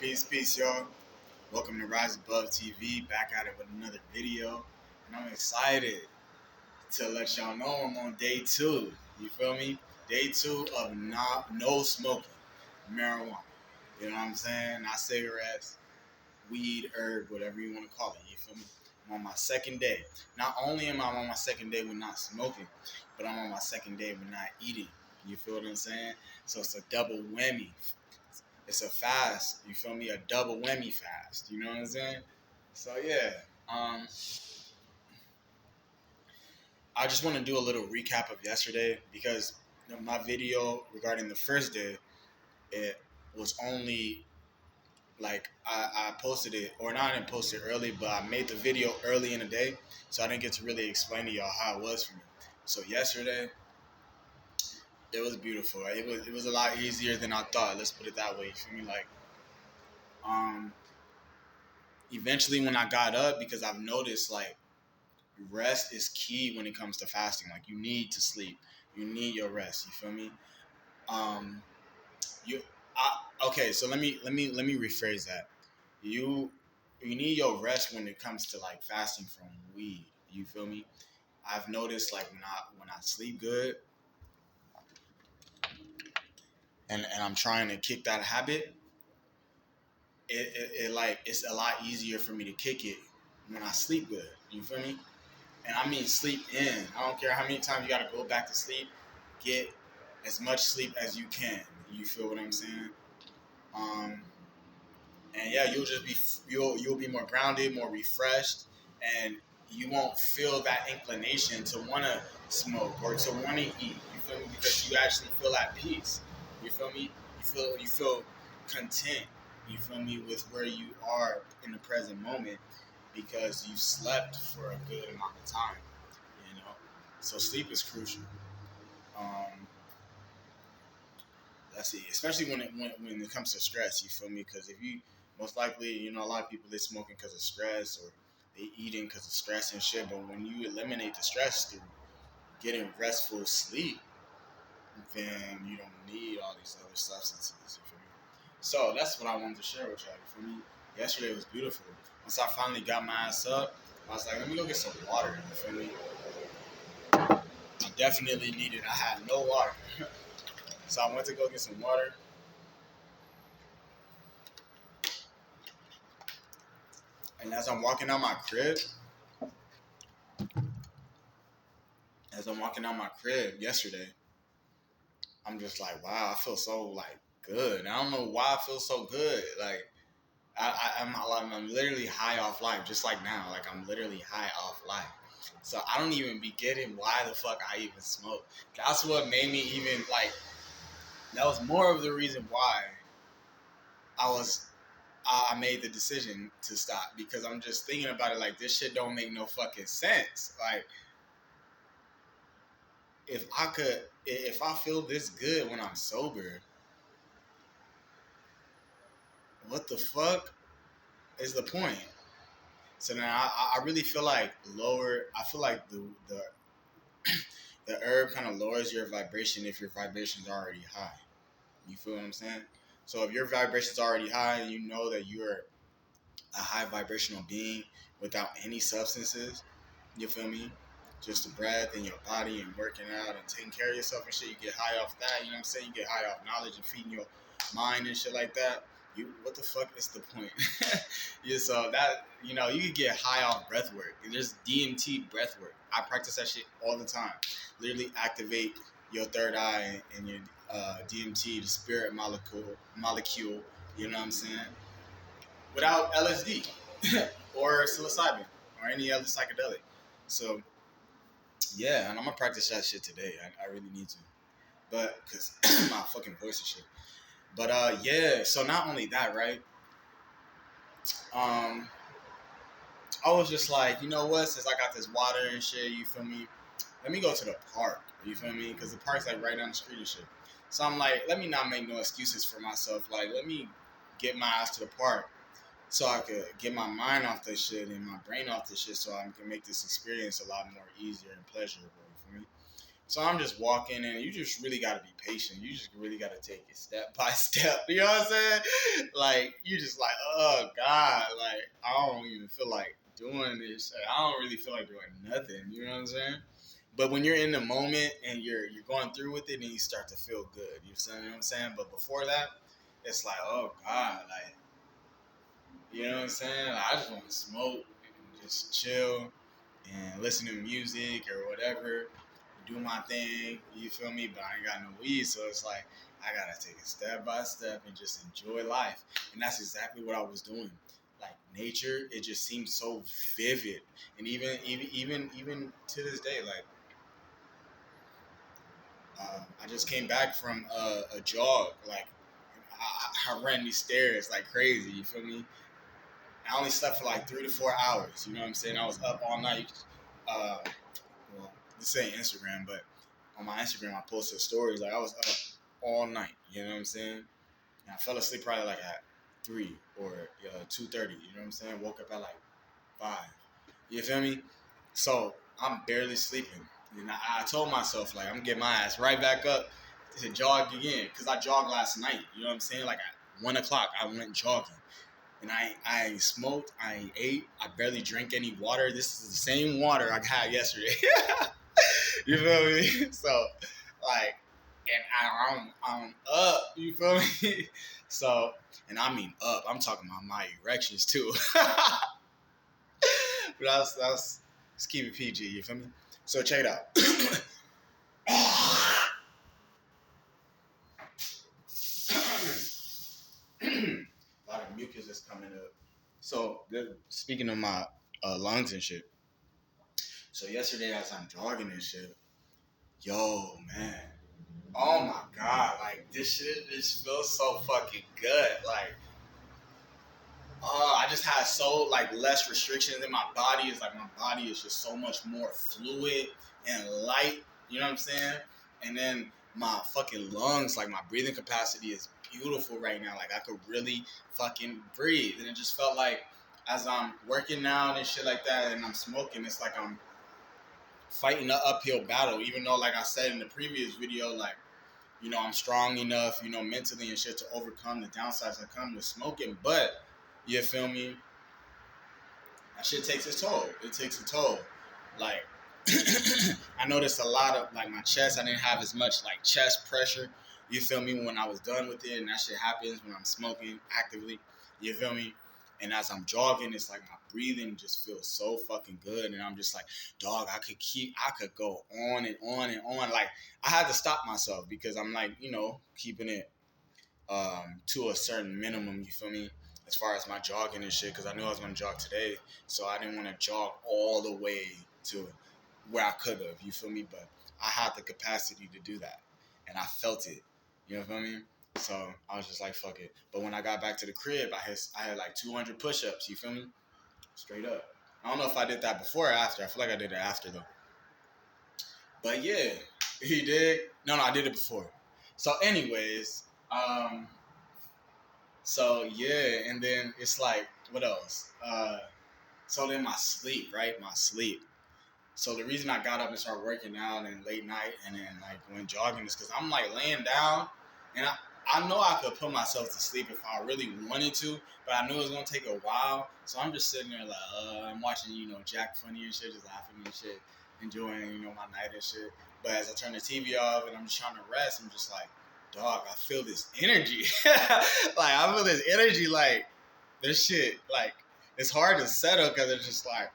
Peace, y'all. Welcome to Rise Above TV. Back at it with another video, and I'm excited to let y'all know I'm on day 2. You feel me? Day 2 of no smoking marijuana. You know what I'm saying? Not cigarettes, weed, herb, whatever you want to call it. You feel me? I'm on my second day. Not only am I on my second day with not smoking, but I'm on my second day with not eating. You feel what I'm saying? So it's a double whammy. It's a fast. You feel me? A double whammy fast. You know what I'm saying? So yeah. I just want to do a little recap of yesterday because my video regarding the first day, it was only like I posted it, or not, I didn't post it early, but I made the video early in the day, so I didn't get to really explain to y'all how it was for me. So yesterday, it was beautiful. It was a lot easier than I thought. Let's put it that way. You feel me? Like, um, eventually when I got up, because I've noticed like rest is key when it comes to fasting. Like, you need to sleep. You need your rest. You feel me? Um, you, okay. So let me rephrase that. You you need your rest when it comes to like fasting from weed. You feel me? I've noticed like when I sleep good and I'm trying to kick that habit, it like it's a lot easier for me to kick it when I sleep good. You feel me? And I mean sleep in. I don't care how many times you gotta go back to sleep. Get as much sleep as you can. You feel what I'm saying? Um, and yeah, you'll be more grounded, more refreshed, and you won't feel that inclination to want to smoke or to want to eat. You feel me? Because you actually feel at peace. You feel me? You feel content. You feel me with where you are in the present moment because you slept for a good amount of time. You know, so sleep is crucial. Um, let's see, especially when it comes to stress. You feel me? Because if you most likely, a lot of people they smoking because of stress or they eating because of stress and shit. But when you eliminate the stress through getting restful sleep, then you don't need all these other substances. You feel me? So that's what I wanted to share with y'all. You feel me? Yesterday was beautiful. Once I finally got my ass up, I was like, let me go get some water. You feel me? I definitely needed. I had no water, so I went to go get some water. And as I'm walking out my crib yesterday, I'm just like, wow, I feel so like good. And I don't know why I feel so good. Like I'm literally high off life, just like now. Like I'm literally high off life. So I don't even be getting why the fuck I even smoke. That's what made me even like. That was more of the reason why I was. I made the decision to stop because I'm just thinking about it like this shit don't make no fucking sense. Like if I feel this good when I'm sober, what the fuck is the point? So then I really feel like I feel like the herb kind of lowers your vibration if your vibration's already high. You feel what I'm saying? So if your vibration's already high and you know that you're a high vibrational being without any substances, you feel me? Just the breath in your body and working out and taking care of yourself and shit. You get high off that, you know what I'm saying? You get high off knowledge and feeding your mind and shit like that. What the fuck is the point? Yeah, so that, you could get high off breath work. There's DMT breath work. I practice that shit all the time. Literally activate your third eye and your DMT, the spirit molecule, you know what I'm saying? Without LSD or psilocybin or any other psychedelic. So yeah, and I'm gonna practice that shit today. I really need to, but because my fucking voice and shit. But yeah. So not only that, right? Um, I was just like, you know what? Since I got this water and shit, you feel me? Let me go to the park. You feel me? Because the park's like right down the street and shit. So I'm like, let me not make no excuses for myself. Like, let me get my ass to the park so I could get my mind off this shit and my brain off this shit so I can make this experience a lot more easier and pleasurable. You feel me? So I'm just walking, and you just really gotta be patient. You just really gotta take it step by step. You know what I'm saying? Like you just like, oh God, like I don't even feel like doing this. I don't really feel like doing nothing. You know what I'm saying? But when you're in the moment and you're going through with it, and you start to feel good. You know what I'm saying? But before that, it's like, oh God, like you know what I'm saying? Like, I just want to smoke and just chill and listen to music or whatever, do my thing. You feel me? But I ain't got no weed, so it's like I gotta take it step by step and just enjoy life. And that's exactly what I was doing. Like nature, it just seems so vivid, and even to this day, like I just came back from a jog. Like I ran these stairs like crazy. You feel me? I only slept for like 3 to 4 hours. You know what I'm saying? I was up all night. Uh, well, this ain't Instagram, but on my Instagram, I posted stories. Like I was up all night. You know what I'm saying? And I fell asleep probably like at 3 or 2:30. You know what I'm saying? Woke up at like 5. You feel me? So I'm barely sleeping. And I told myself, like, I'm going to get my ass right back up to jog again. Because I jogged last night. You know what I'm saying? Like at 1 o'clock, I went jogging. And I ain't smoked, I ain't ate, I barely drank any water. This is the same water I had yesterday. You feel me? So, like, and I'm up. You feel me? So, and I mean up. I'm talking about my erections too. But let's keep it PG. You feel me? So check it out. A lot of mucus is coming up. So speaking of my lungs and shit. So yesterday as I'm jogging and shit, yo man, oh my God, like this shit just feels so fucking good. Like, I just had so like less restrictions in my body. It's like my body is just so much more fluid and light. You know what I'm saying? And then my fucking lungs, like my breathing capacity is beautiful right now. Like I could really fucking breathe. And it just felt like as I'm working out and shit like that and I'm smoking, it's like I'm fighting an uphill battle. Even though, like I said in the previous video, like, you know, I'm strong enough, you know, mentally and shit to overcome the downsides that come with smoking. But, you feel me? That shit takes its toll. It takes a toll. Like, I noticed a lot of, like, my chest, I didn't have as much, like, chest pressure. You feel me? When I was done with it, and that shit happens when I'm smoking actively. You feel me? And as I'm jogging, it's like my breathing just feels so fucking good. And I'm just like, dog, I could go on and on and on. Like, I had to stop myself because I'm like, you know, keeping it to a certain minimum, you feel me? As far as my jogging and shit, because I knew I was going to jog today. So I didn't want to jog all the way to where I could have, you feel me? But I had the capacity to do that. And I felt it, you know what I mean? So I was just like, fuck it. But when I got back to the crib, I had like 200 push-ups, you feel me? Straight up. I don't know if I did that before or after. I feel like I did it after though. But yeah, he did. No, I did it before. So anyways, so yeah, and then it's like, what else? So then my sleep, right? My sleep. So the reason I got up and started working out and late night and then like went jogging is because I'm like laying down and I know I could put myself to sleep if I really wanted to, but I knew it was gonna take a while. So I'm just sitting there like, I'm watching, you know, Jack Funny and shit, just laughing and shit, enjoying, you know, my night and shit. But as I turn the TV off and I'm just trying to rest, I'm just like, dog, I feel this energy. Like I feel this energy, like this shit, like it's hard to settle because it's just like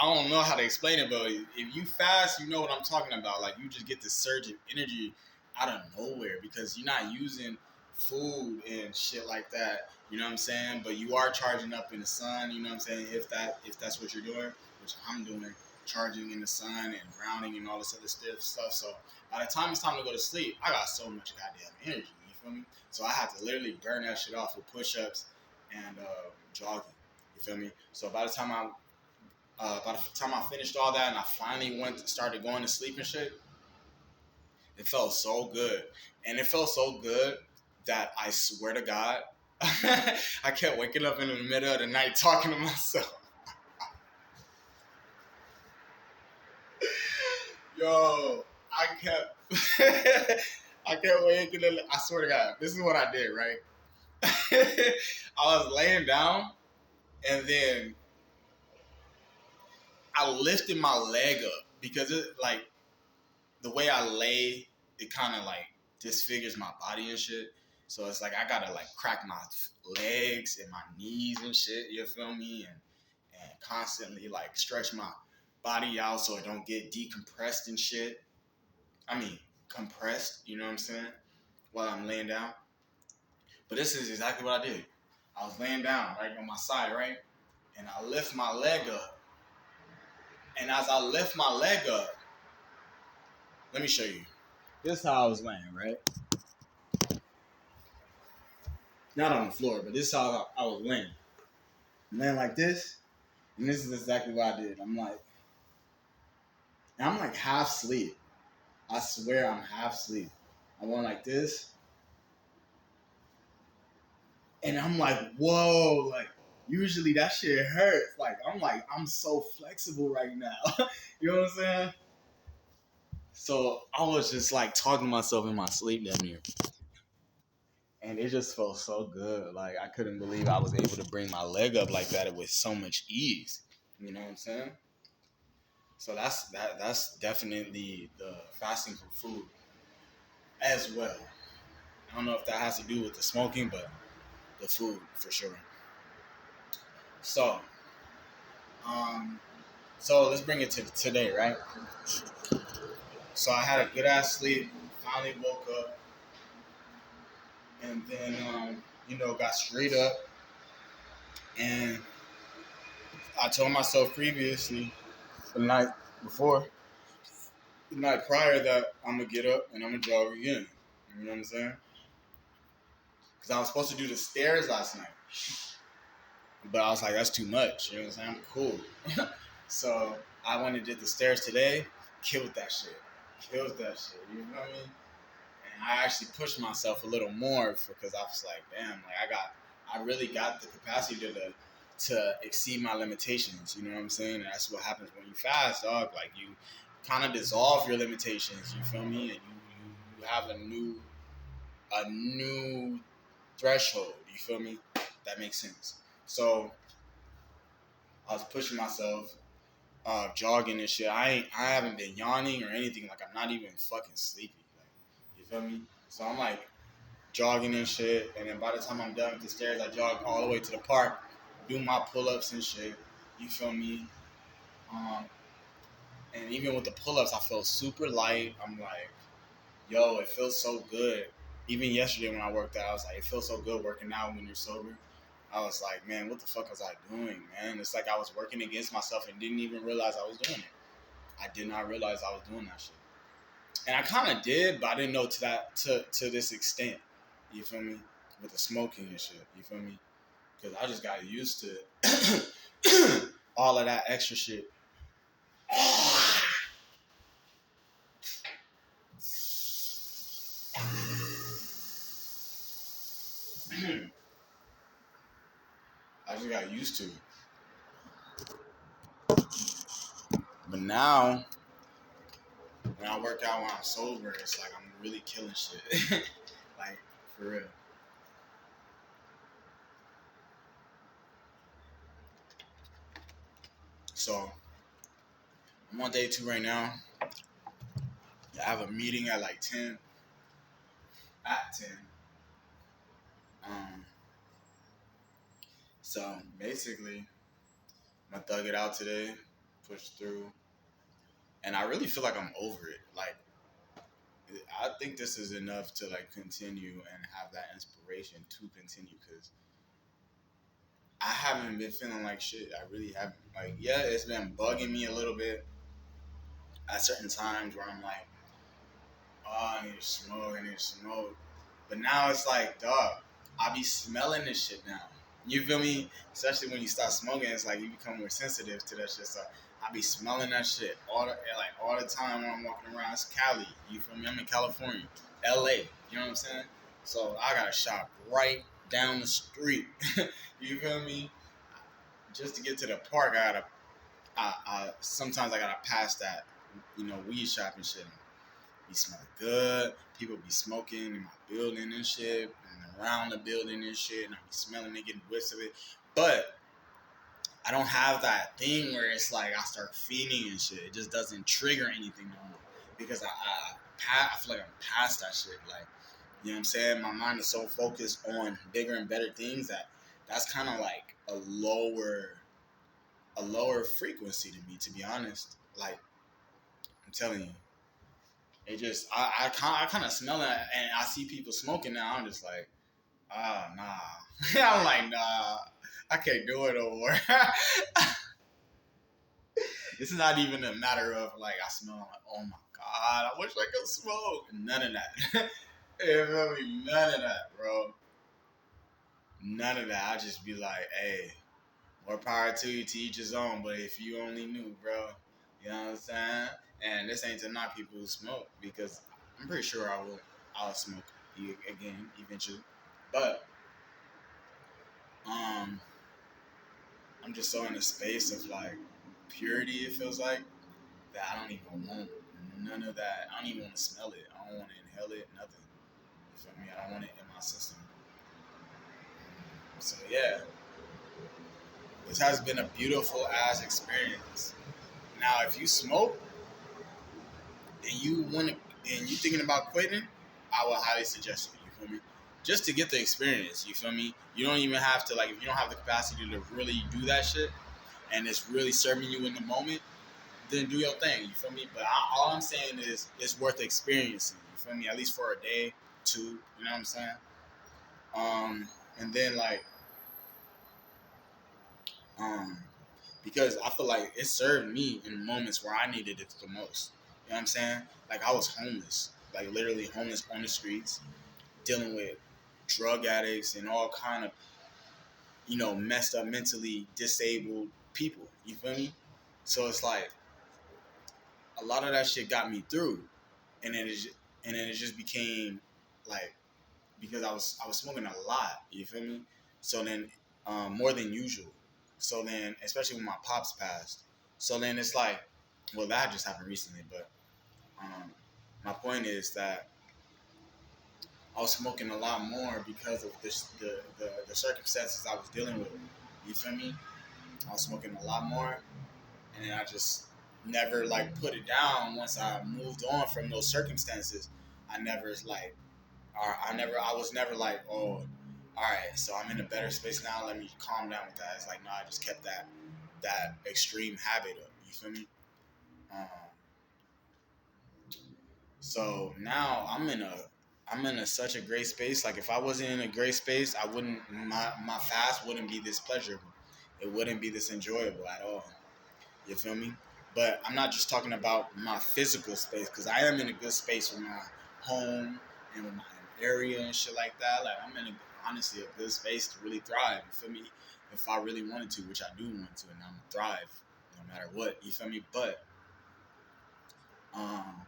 I don't know how to explain it, but if you fast, you know what I'm talking about. Like you just get this surge of energy out of nowhere because you're not using food and shit like that. You know what I'm saying? But you are charging up in the sun. You know what I'm saying? If that's what you're doing, which I'm doing, charging in the sun and grounding and all this other stuff. So by the time it's time to go to sleep, I got so much goddamn energy. You feel me? So I had to literally burn that shit off with push-ups and jogging. You feel me? So by the time I finished all that and I finally started going to sleep and shit, it felt so good. And it felt so good that I swear to God, I kept waking up in the middle of the night talking to myself. Yo, I kept, I kept waking up. I swear to God, this is what I did, right? I was laying down, and then I lifted my leg up because it like the way I lay, it kind of like disfigures my body and shit. So it's like I gotta like crack my legs and my knees and shit. You feel me? And constantly like stretch my body out so it don't get decompressed and shit. I mean compressed. You know what I'm saying? While I'm laying down. But this is exactly what I did. I was laying down right on my side, right, and I lift my leg up. And as I lift my leg up, let me show you. This is how I was laying, right? Not on the floor, but this is how I was laying. I'm laying like this, and this is exactly what I did. I'm like half asleep. I swear I'm half asleep. I went like this, and I'm like, whoa, like usually that shit hurts. Like I'm so flexible right now. You know what I'm saying? So I was just like talking to myself in my sleep down here. And it just felt so good. Like I couldn't believe I was able to bring my leg up like that with so much ease. You know what I'm saying? So that's definitely the fasting from food as well. I don't know if that has to do with the smoking, but the food for sure. So, um, so let's bring it to today, right? So I had a good ass sleep. Finally woke up, and then got straight up, and I told myself previously the night before, the night prior, that I'm gonna get up and I'm gonna jog again. You know what I'm saying? Because I was supposed to do the stairs last night, but I was like, that's too much. You know what I'm saying? I'm cool. So I went and did the stairs today. Killed that shit. Killed that shit. You know what I mean? And I actually pushed myself a little more because I was like, damn, like I really got the capacity to exceed my limitations. You know what I'm saying? And that's what happens when you fast, dog. Like you kind of dissolve your limitations. You feel me? And you have a new threshold. You feel me? That makes sense. So I was pushing myself, jogging and shit. I haven't been yawning or anything. Like I'm not even fucking sleepy. Like, you feel me? So I'm like jogging and shit. And then by the time I'm done with the stairs, I jog all the way to the park, do my pull-ups and shit. You feel me? Um, and even with the pull-ups, I felt super light. I'm like, yo, it feels so good. Even yesterday when I worked out, I was like, it feels so good working out when you're sober. I was like, man, what the fuck was I doing, man? It's like I was working against myself and didn't even realize I was doing it. I did not realize I was doing that shit. And I kind of did, but I didn't know to this extent. You feel me? With the smoking and shit. You feel me? Because I just got used to all of that extra shit. I just got used to it. But now, when I work out when I'm sober, it's like I'm really killing shit. Like, for real. So, I'm on day 2 right now. I have a meeting at like 10. At 10. Um, so, basically, I'm going to thug it out today. Push through. And I really feel like I'm over it. Like, I think this is enough to like continue and have that inspiration to continue, because I haven't been feeling like shit. I really haven't. Like, yeah, it's been bugging me a little bit at certain times where I'm like, oh, I need to smoke, I need to smoke. But now it's like, dog, I be smelling this shit now. You feel me? Especially when you start smoking, it's like you become more sensitive to that shit. So I be smelling that shit all the time when I'm walking around. It's Cali. You feel me? I'm in California, LA. You know what I'm saying? So I got a shop right down the street. You feel me? Just to get to the park, I sometimes I gotta pass that, weed shop and shit. be smelling good. People be smoking in my building and shit, and around the building and shit, and I be smelling it, getting whiffs of it. But I don't have that thing where it's like I start feeding and shit. It just doesn't trigger anything no more because I feel like I'm past that shit. Like, you know what I'm saying? My mind is so focused on bigger and better things that that's kind of like a lower frequency to me, to be honest. Like, I'm telling you, it just I kind of smell it, and I see people smoking now. I'm just like, nah. I'm like, nah, I can't do it no more. This is not even a matter of like I smell. I'm like, oh my god, I wish I could smoke. None of that. You feel me? None of that, bro. None of that. I just be like, hey, more power to you, to each his own. But if you only knew, bro, you know what I'm saying? And this ain't to knock people who smoke because I'm pretty sure I'll smoke again eventually. But um, I'm just so in a space of like purity. It feels like that I don't even want none of that. I don't even want to smell it. I don't want to inhale it. Nothing. You feel me? I don't want it in my system. So yeah, this has been a beautiful ass experience. Now, if you smoke and you want to, and you thinking about quitting, I would highly suggest it. You feel me? Just to get the experience. You feel me? You don't even have to like if you don't have the capacity to really do that shit, and it's really serving you in the moment. Then do your thing. You feel me? But all I'm saying is it's worth experiencing. You feel me? At least for a day, two. You know what I'm saying? And then like um, because I feel like it served me in moments where I needed it the most. You know what I'm saying? Like I was homeless, like literally homeless on the streets, dealing with drug addicts and all kind of messed up, mentally disabled people. You feel me? So it's like a lot of that shit got me through, and then it just became like because I was smoking a lot. You feel me? So then more than usual. So then especially when my pops passed. So then it's like, well that just happened recently, but my point is that I was smoking a lot more because of the circumstances I was dealing with. You feel me? I was smoking a lot more, and then I just never like put it down. Once I moved on from those circumstances, I never like, or I was never like, oh, all right, so I'm in a better space now. Let me calm down with that. It's like, no, I just kept that extreme habit up. You feel me? Um, so now I'm in a such a great space. Like if I wasn't in a great space, I wouldn't my fast wouldn't be this pleasurable. It wouldn't be this enjoyable at all. You feel me? But I'm not just talking about my physical space because I am in a good space with my home and with my area and shit like that. Like I'm in honestly a good space to really thrive. You feel me? If I really wanted to, which I do want to, and I'm gonna thrive no matter what. You feel me? But um,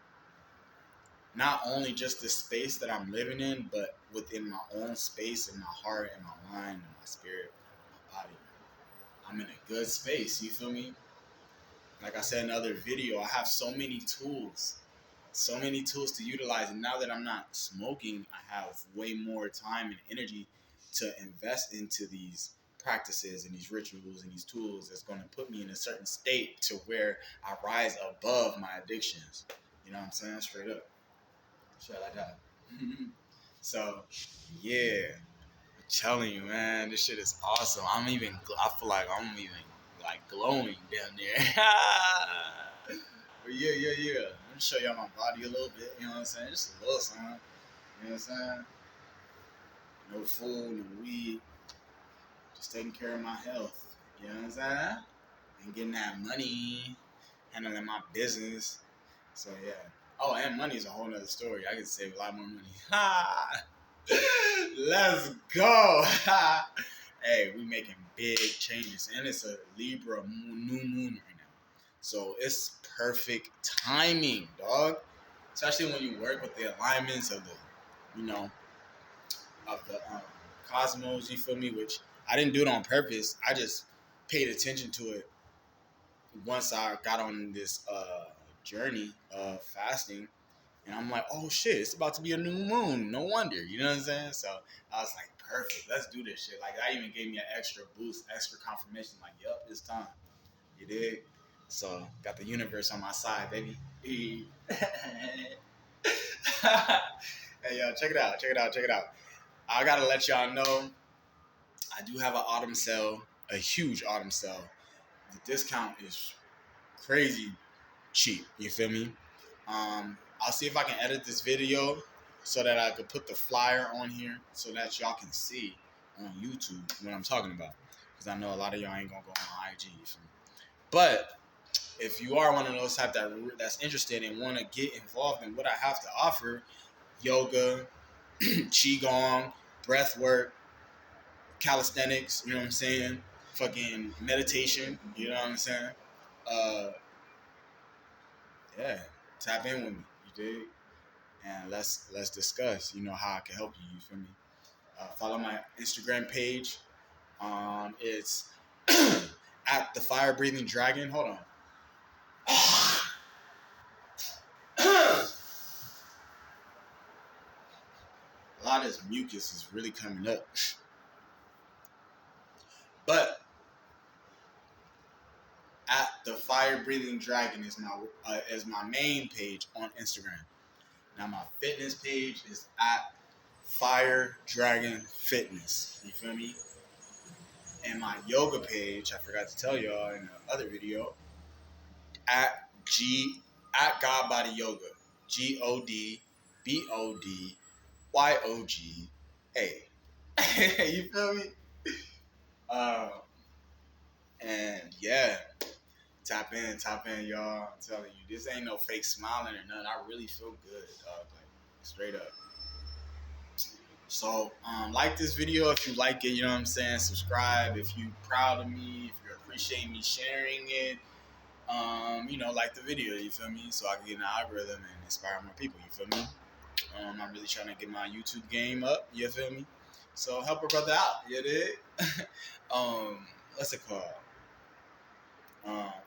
not only just the space that I'm living in, but within my own space, in my heart, and my mind, and my spirit, my body. I'm in a good space. You feel me? Like I said in another video, I have so many tools to utilize. And now that I'm not smoking, I have way more time and energy to invest into these practices and these rituals and these tools that's going to put me in a certain state to where I rise above my addictions. You know what I'm saying? Straight up. Shit like that. So, yeah. I'm telling you, man, this shit is awesome. I feel like I'm even like glowing down there. But yeah. Let me show y'all my body a little bit. You know what I'm saying? Just a little something. You know what I'm saying? No food, no weed. Just taking care of my health. You know what I'm saying? And getting that money, handling my business. So yeah. Oh, and money is a whole nother story. I can save a lot more money. Ha! Let's go. Hey, we making big changes, and it's a Libra new moon right now, so it's perfect timing, dog. Especially when you work with the alignments of you know, the cosmos. You feel me? Which I didn't do it on purpose. I just paid attention to it once I got on this journey of fasting, And I'm like, oh shit, it's about to be a new moon. No wonder. You know what I'm saying? So I was like, perfect. Let's do this shit. Like, that even gave me an extra boost, extra confirmation. Like, yup, it's time. You dig? So got the universe on my side, baby. Hey, yo, check it out. Check it out. Check it out. I gotta let y'all know I do have an autumn sale, a huge autumn sale. The discount is crazy cheap. You feel me? I'll see if I can edit this video so that I could put the flyer on here so that y'all can see on YouTube what I'm talking about. Because I know a lot of y'all ain't gonna go on IG. You feel me? But if you are one of those type that's interested and want to get involved in what I have to offer, yoga, qigong, breath work, calisthenics, you know what I'm saying? Fucking meditation, you know what I'm saying? Uh, yeah, tap in with me, you dig? And let's discuss, you know, how I can help you. You feel me? Follow my Instagram page. It's at the Fire Breathing Dragon. Hold on. A lot of this mucus is really coming up, but at the Fire Breathing Dragon is my main page on Instagram. Now my fitness page is at Fire Dragon Fitness. You feel me? And my yoga page, I forgot to tell y'all in the other video, at God Body Yoga. GODBODYOGA. You feel me? Uh, and yeah, tap in, y'all. I'm telling you, this ain't no fake smiling or nothing. I really feel good, dog. Like, straight up. So, like this video if you like it, you know what I'm saying? Subscribe if you proud of me, if you appreciate me sharing it. You know, like the video, you feel me? So I can get an algorithm and inspire more people, you feel me? I'm really trying to get my YouTube game up, you feel me? So help a brother out, you dig? What's it called?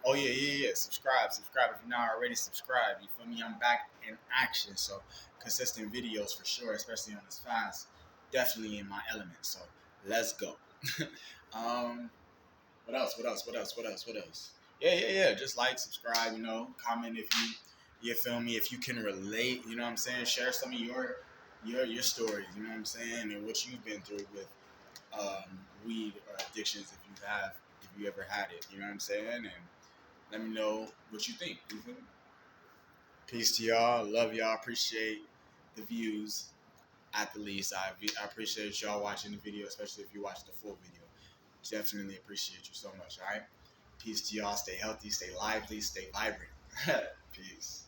Oh yeah. Subscribe if you're not already subscribed. You feel me? I'm back in action, so consistent videos for sure, especially on this fast. Definitely in my element. So let's go. um, what else? Yeah. Just like, subscribe, you know, comment if you feel me, if you can relate, you know what I'm saying? Share some of your stories, you know what I'm saying, and what you've been through with weed or addictions if you ever had it, you know what I'm saying? And let me know what you think. You feel me? Peace to y'all. Love y'all. Appreciate the views at the least. I appreciate y'all watching the video, especially if you watch the full video. Definitely appreciate you so much, all right? Peace to y'all. Stay healthy, stay lively, stay vibrant. Peace.